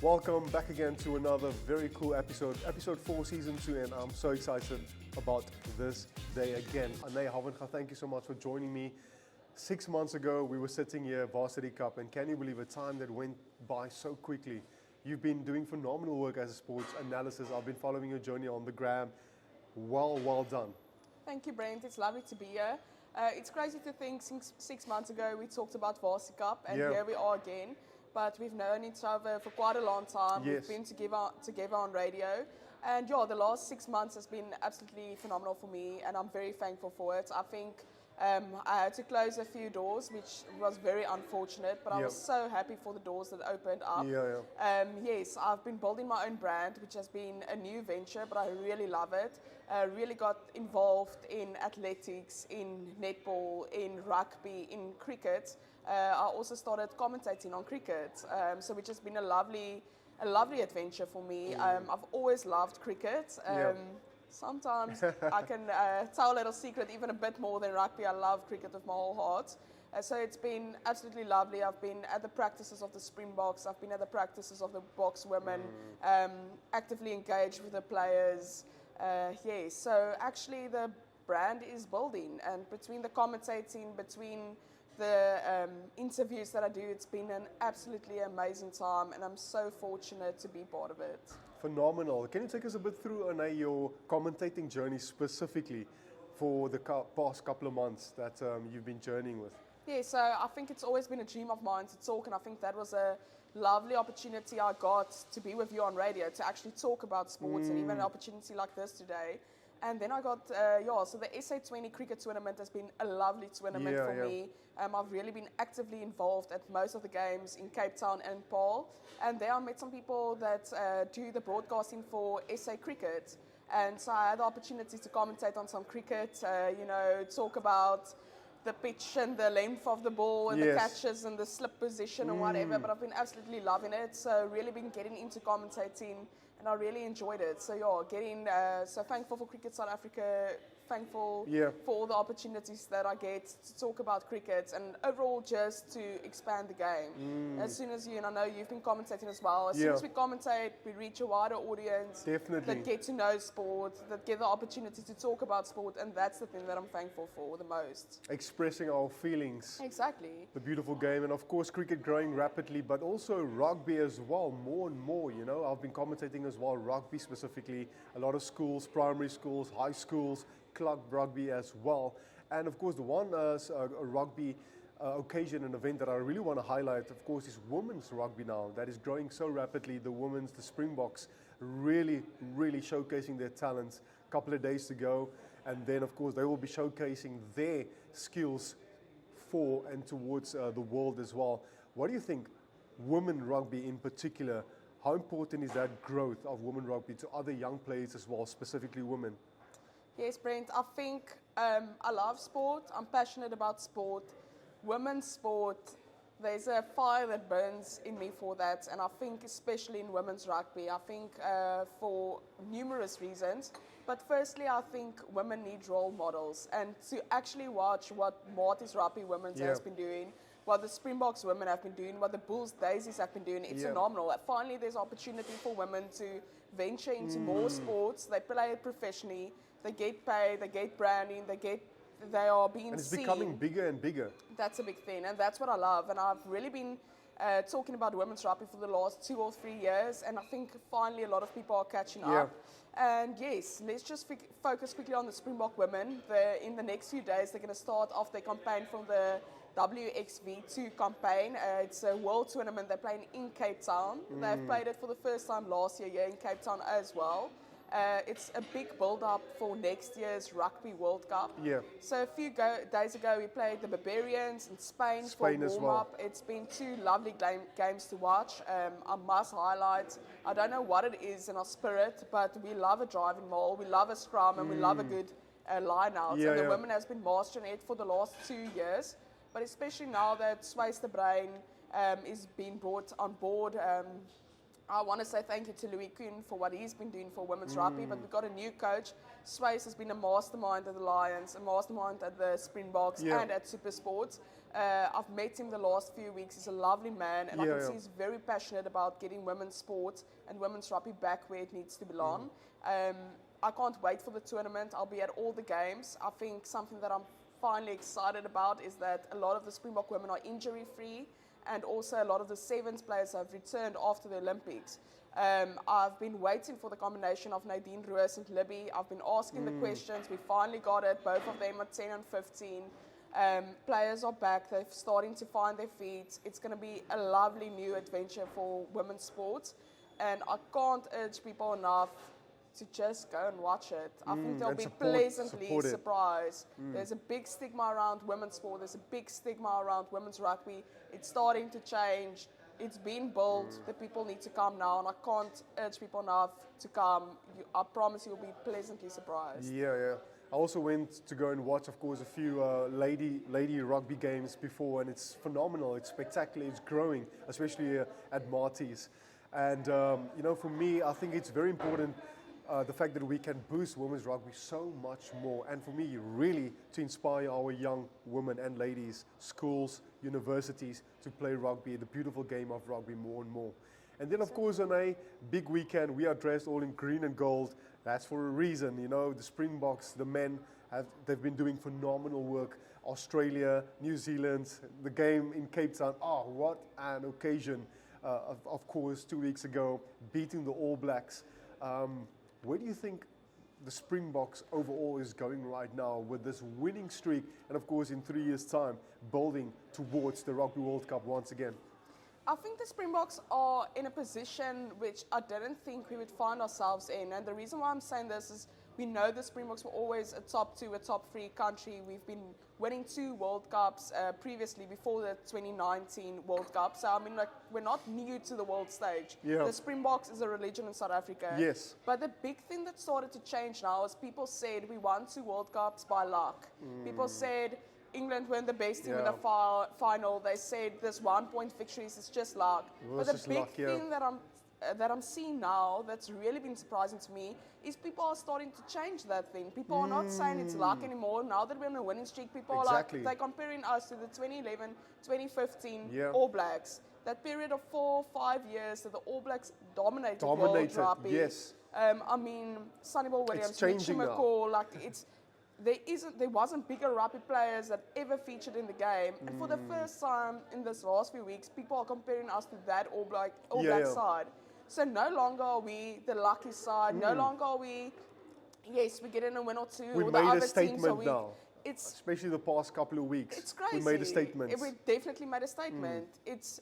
Welcome back again to another very cool episode 4, season 2, and I'm so excited about this day again. Havenga, thank you so much for joining me. 6 months ago, we were sitting here, Varsity Cup, and can you believe a time that went by so quickly? You've been doing phenomenal work as a sports analysis. I've been following your journey on the gram. Well done. Thank you, Brendt. It's lovely to be here. It's crazy to think 6 months ago we talked about Varsity Cup, and here we are again. But we've known each other for quite a long time. Yes. We've been together on radio. And the last 6 months has been absolutely phenomenal for me, and I'm very thankful for it. I think I had to close a few doors, which was very unfortunate, but I was so happy for the doors that opened up. Yes, I've been building my own brand, which has been a new venture, but I really love it. Really got involved in athletics, in netball, in rugby, in cricket. I also started commentating on cricket, so which has been a lovely adventure for me. I've always loved cricket. Sometimes I can tell a little secret, even a bit more than rugby. I love cricket with my whole heart. So it's been absolutely lovely. I've been at the practices of the Springboks. I've been at the practices of the Boks women, actively engaged with the players. So actually the brand is building, and between the commentating, between the interviews that I do, it's been an absolutely amazing time, and I'm so fortunate to be part of it. Phenomenal. Can you take us a bit through your commentating journey specifically for the past couple of months that you've been journeying with? Yeah, so I think it's always been a dream of mine to talk, and I think that was a lovely opportunity I got to be with you on radio, to actually talk about sports, and even an opportunity like this today. And then I got, so the SA20 cricket tournament has been a lovely tournament for me. I've really been actively involved at most of the games in Cape Town and Paarl. And there I met some people that do the broadcasting for SA cricket. And so I had the opportunity to commentate on some cricket, talk about the pitch and the length of the ball and the catches and the slip position and whatever, but I've been absolutely loving it. So really been getting into commentating, and I really enjoyed it. So so thankful for Cricket South Africa, thankful for all the opportunities that I get to talk about cricket, and overall just to expand the game. As soon as and I know you've been commentating as well, as soon as we commentate, we reach a wider audience that get to know sport, that get the opportunity to talk about sport, and that's the thing that I'm thankful for the most. Expressing our feelings. Exactly. The beautiful game, and of course cricket growing rapidly, but also rugby as well, more and more, I've been commentating as well, rugby specifically, a lot of schools, primary schools, high schools, club rugby as well. And of course the one rugby occasion and event that I really want to highlight, of course, is women's rugby now. That is growing so rapidly. The Springboks really showcasing their talents a couple of days to go. And then of course they will be showcasing their skills for and towards the world as well. What do you think, women rugby in particular, how important is that growth of women rugby to other young players as well, specifically women? Yes, Brent, I think I love sport. I'm passionate about sport. Women's sport, there's a fire that burns in me for that. And I think especially in women's rugby, I think for numerous reasons. But firstly, I think women need role models. And to actually watch what Marty's Rugby Women's has been doing, what the Springboks women have been doing, what the Bulls Daisies have been doing, it's phenomenal. Finally, there's opportunity for women to venture into more sports. They play it professionally. They get paid, they get branding, they are being seen. And it's becoming bigger and bigger. That's a big thing, and that's what I love. And I've really been talking about women's rugby for the last 2 or 3 years, and I think finally a lot of people are catching up. And yes, let's just focus quickly on the Springbok women. In the next few days, they're going to start off their campaign from the WXV2 campaign. It's a world tournament. They're playing in Cape Town. They've played it for the first time last year here in Cape Town as well. It's a big build-up for next year's Rugby World Cup. So a few days ago, we played the Barbarians in Spain for warm-up. It's been 2 lovely games to watch. I must highlight, I don't know what it is in our spirit, but we love a driving maul, we love a scrum, and we love a good line-out. And the women has been mastering it for the last 2 years. But especially now that Sway's the Brain is being brought on board, I want to say thank you to Louis Kuhn for what he's been doing for women's rugby, but we've got a new coach. Swayze has been a mastermind at the Lions, a mastermind at the Springboks and at Supersports. I've met him the last few weeks. He's a lovely man, and I can see he's very passionate about getting women's sports and women's rugby back where it needs to belong. I can't wait for the tournament. I'll be at all the games. I think something that I'm finally excited about is that a lot of the Springbok women are injury-free, and also a lot of the Sevens players have returned after the Olympics. I've been waiting for the combination of Nadine Roos and Libby. I've been asking the questions. We finally got it. Both of them are 10 and 15. Players are back. They're starting to find their feet. It's going to be a lovely new adventure for women's sports. And I can't urge people enough to just go and watch it. I think they'll be pleasantly surprised. There's a big stigma around women's sport. There's a big stigma around women's rugby. It's starting to change. It's been built. The people need to come now, and I can't urge people enough to come. I promise you'll be pleasantly surprised. Yeah. I also went to go and watch, of course, a few lady rugby games before, and it's phenomenal. It's spectacular. It's growing, especially at Marty's. And, for me, I think it's very important the fact that we can boost women's rugby so much more, and for me, really to inspire our young women and ladies, schools, universities to play rugby, the beautiful game of rugby more and more. And then, of course, on a big weekend, we are dressed all in green and gold. That's for a reason, the Springboks, the men, they've been doing phenomenal work. Australia, New Zealand, the game in Cape Town. Oh, what an occasion, of course, 2 weeks ago, beating the All Blacks. Where do you think the Springboks overall is going right now with this winning streak, and of course in 3 years' time building towards the Rugby World Cup once again? I think the Springboks are in a position which I didn't think we would find ourselves in, and the reason why I'm saying this is we know the Springboks were always a top 2, a top 3 country. We've been winning 2 World Cups previously before the 2019 World Cup. So, we're not new to the world stage. Yeah. The Springboks is a religion in South Africa. Yes. But the big thing that started to change now is people said we won 2 World Cups by luck. People said England weren't the best team in the final. They said this 1-point victories is just luck. But the big thing that I'm seeing now that's really been surprising to me is people are starting to change that thing. People are not saying it's luck anymore. Now that we're on a winning streak, people are like, they're comparing us to the 2011, 2015 All Blacks. That period of 4 or 5 years that the All Blacks dominated world rugby. Yes. Sunnyball Williams, Mitchell McCall, there wasn't bigger rugby players that ever featured in the game. And for the first time in this last few weeks, people are comparing us to that All Black side. So no longer are we the lucky side. No longer are we, yes, we get in a win or two. We or made the other a statement teams now. Especially the past couple of weeks. It's crazy. We made a statement. We definitely made a statement.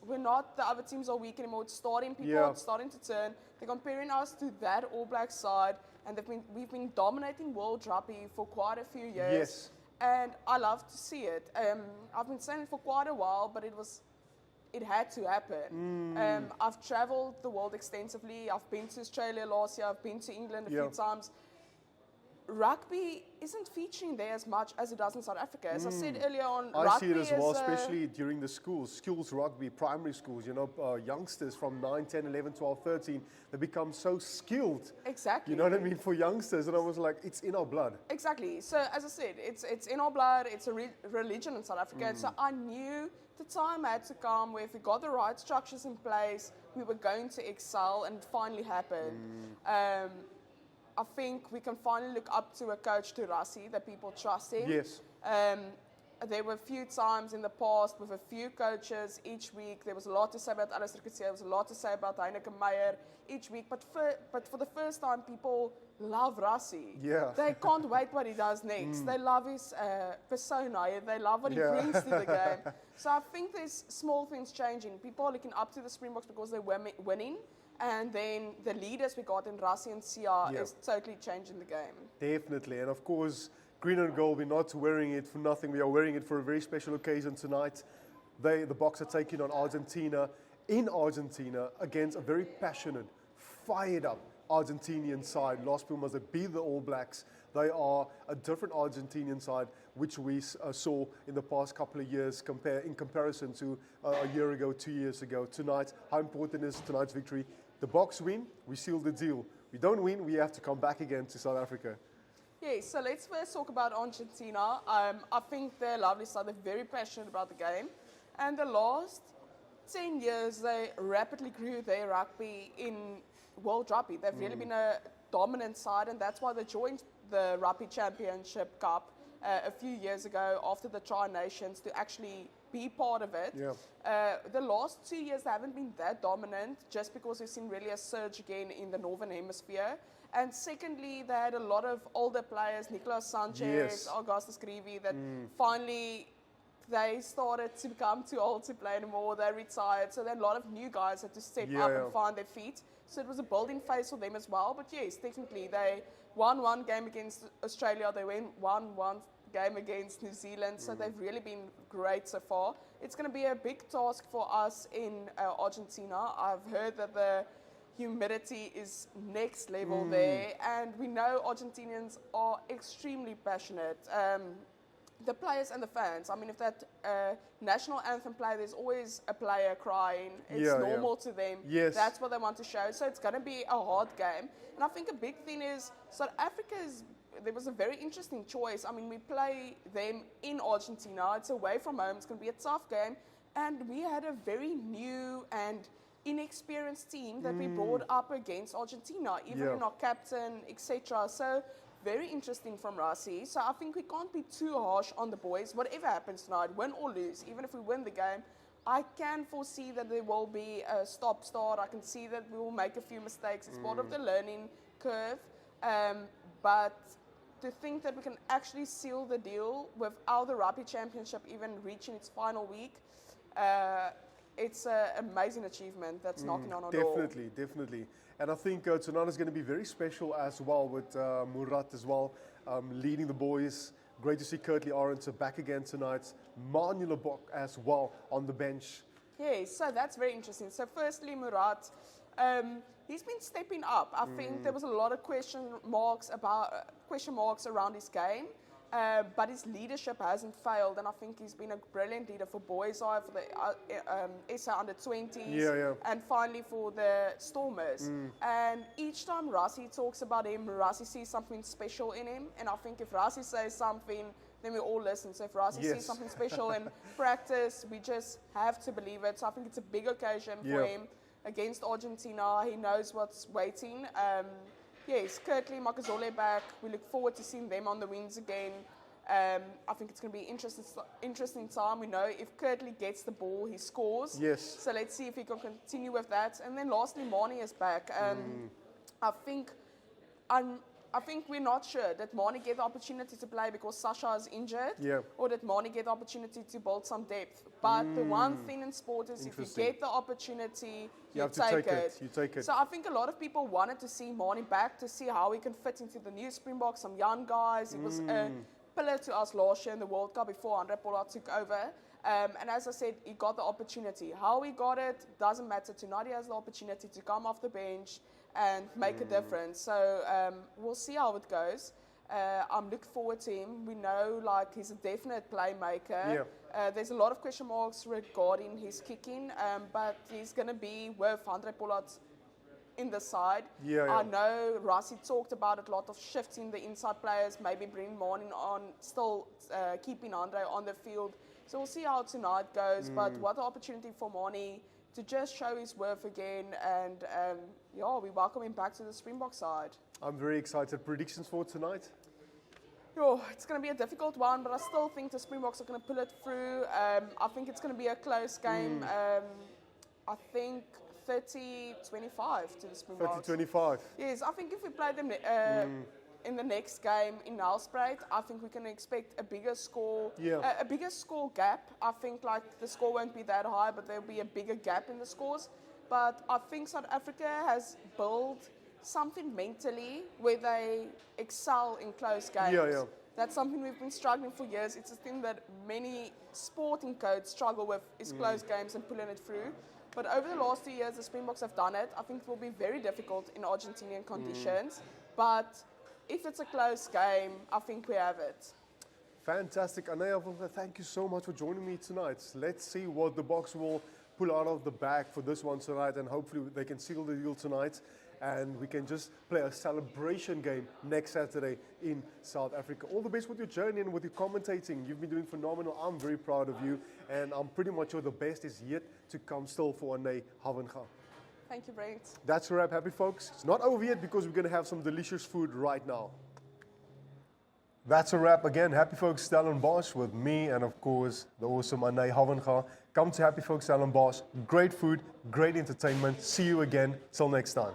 We're not the other teams are weak anymore. It's starting it's starting to turn. They're comparing us to that All Black side, and we've been dominating world rugby for quite a few years. Yes. And I love to see it. I've been saying it for quite a while, but it had to happen. I've traveled the world extensively. I've been to Australia last year. I've been to England a few times. Rugby isn't featuring there as much as it does in South Africa. As I said earlier on, I see it as well, especially during the schools rugby, primary schools, youngsters from 9, 10, 11, 12, 13, they become so skilled. Exactly. You know what I mean, for youngsters. And I was like, it's in our blood. Exactly. So as I said, it's in our blood. It's a religion in South Africa. So I knew the time had to come where if we got the right structures in place, we were going to excel, and it finally happened. I think we can finally look up to a coach, to Rassie, that people trust him. Yes. There were a few times in the past with a few coaches each week. There was a lot to say about Alistair Coetzee. There was a lot to say about Heineke Meyer each week. But for the first time, people love Rassie. Yeah. They can't wait what he does next. They love his persona. They love what he brings to the game. So I think there's small things changing. People are looking up to the Springboks because they're winning. And then the leaders we got in Rassie and Sia is totally changing the game. Definitely. And of course, green and gold, we're not wearing it for nothing. We are wearing it for a very special occasion tonight. The Boks are taking on Argentina in Argentina against a very passionate, fired up Argentinian side. Las Pumas, they beat the All Blacks. They are a different Argentinian side, which we saw in the past couple of years in comparison to a year ago, 2 years ago. Tonight, how important is tonight's victory? The Boks win, we seal the deal. We don't win, we have to come back again to South Africa. Yeah, so let's first talk about Argentina. I think they're lovely side. They're very passionate about the game. And the last 10 years, they rapidly grew their rugby in World Rugby. They've really been a dominant side, and that's why they joined the Rugby Championship Cup a few years ago after the Tri-Nations to actually be part of it. Yeah. The last 2 years they haven't been that dominant just because we've seen really a surge again in the Northern Hemisphere. And secondly, they had a lot of older players, Nicolas Sanchez, Yes. Augustus Grieve, that finally they started to become too old to play anymore. They retired. So then a lot of new guys had to step up and find their feet. So it was a building phase for them as well. But yes, technically they won one game against Australia. They won one game against New Zealand. So they've really been great so far. It's going to be a big task for us in Argentina. I've heard that the humidity is next level there, and we know Argentinians are extremely passionate. The players and the fans. I mean, if that national anthem play, there's always a player crying. It's normal to them. Yes. That's what they want to show. So it's going to be a hard game. And I think a big thing is South Africa there was a very interesting choice. I mean, we play them in Argentina. It's away from home. It's going to be a tough game. And we had a very new and inexperienced team that we brought up against Argentina, even in our captain, etc. So very interesting from Rassi. So I think we can't be too harsh on the boys. Whatever happens tonight, win or lose, even if we win the game, I can foresee that there will be a stop-start. I can see that we will make a few mistakes. It's part of the learning curve. But to think that we can actually seal the deal without the Rugby Championship even reaching its final week, it's an amazing achievement that's knocking on our door. Definitely. And I think tonight is going to be very special as well with Murat as well, leading the boys. Great to see Kurtley Arendse back again tonight. Manu Lebok as well on the bench. Yeah, so that's very interesting. So firstly, Murat, he's been stepping up. I think there was a lot of question marks around his game. But his leadership hasn't failed, and I think he's been a brilliant leader for Boys Eye, for the SA under-20s, and finally for the Stormers. And each time Rassi talks about him, Rassi sees something special in him, and I think if Rassi says something, then we all listen. So if Rassi sees something special in practice, we just have to believe it. So I think it's a big occasion for him against Argentina. He knows what's waiting. Yes, Kurtley, Makazole back. We look forward to seeing them on the wings again. I think it's going to be interesting time. We know if Kurtley gets the ball, he scores. Yes. So let's see if he can continue with that. And then lastly, Mani is back. I think we're not sure that Mani get the opportunity to play because Sasha is injured, or that Mani get the opportunity to build some depth. But the one thing in sport is if you get the opportunity, you take it. You take it. So I think a lot of people wanted to see Mani back to see how he can fit into the new Springboks, some young guys. He was a pillar to us last year in the World Cup before Andre Pollard took over. And as I said, he got the opportunity. How he got it doesn't matter. Tonight he has the opportunity to come off the bench and make a difference. So we'll see how it goes. I'm looking forward to him. We know he's a definite playmaker. There's a lot of question marks regarding his kicking, but he's going to be with Andre Pollard in the side. I know Rassi talked about it, a lot of shifting the inside players, maybe bring Mani on, still keeping Andre on the field. So we'll see how tonight goes, but what an opportunity for Mani to just show his worth again, and we welcome him back to the Springbok side. I'm very excited. Predictions for tonight? It's going to be a difficult one, but I still think the Springboks are going to pull it through. I think it's going to be a close game. I think 30-25 to the Springboks. 30-25? Yes, I think if we play them in the next game in Nelspruit, I think we can expect a bigger score, a bigger score gap. I think the score won't be that high, but there'll be a bigger gap in the scores. But I think South Africa has built something mentally where they excel in close games. That's something we've been struggling for years. It's a thing that many sporting codes struggle with, is close games and pulling it through. But over the last 2 years, the Springboks have done it. I think it will be very difficult in Argentinian conditions. But if it's a close game, I think we have it. Fantastic. Anaya, thank you so much for joining me tonight. Let's see what the Boks will pull out of the bag for this one tonight, and hopefully they can seal the deal tonight, and we can just play a celebration game next Saturday in South Africa. All the best with your journey and with your commentating. You've been doing phenomenal. I'm very proud of you, and I'm pretty much sure the best is yet to come still for Havenga. Thank you, Brendt. That's a wrap, happy folks. It's not over yet because we're going to have some delicious food right now. That's a wrap again. Happy Folks Stellenbosch with me and, of course, the awesome Havenga. Come to Happy Folks Stellenbosch. Great food, great entertainment. See you again. Till next time.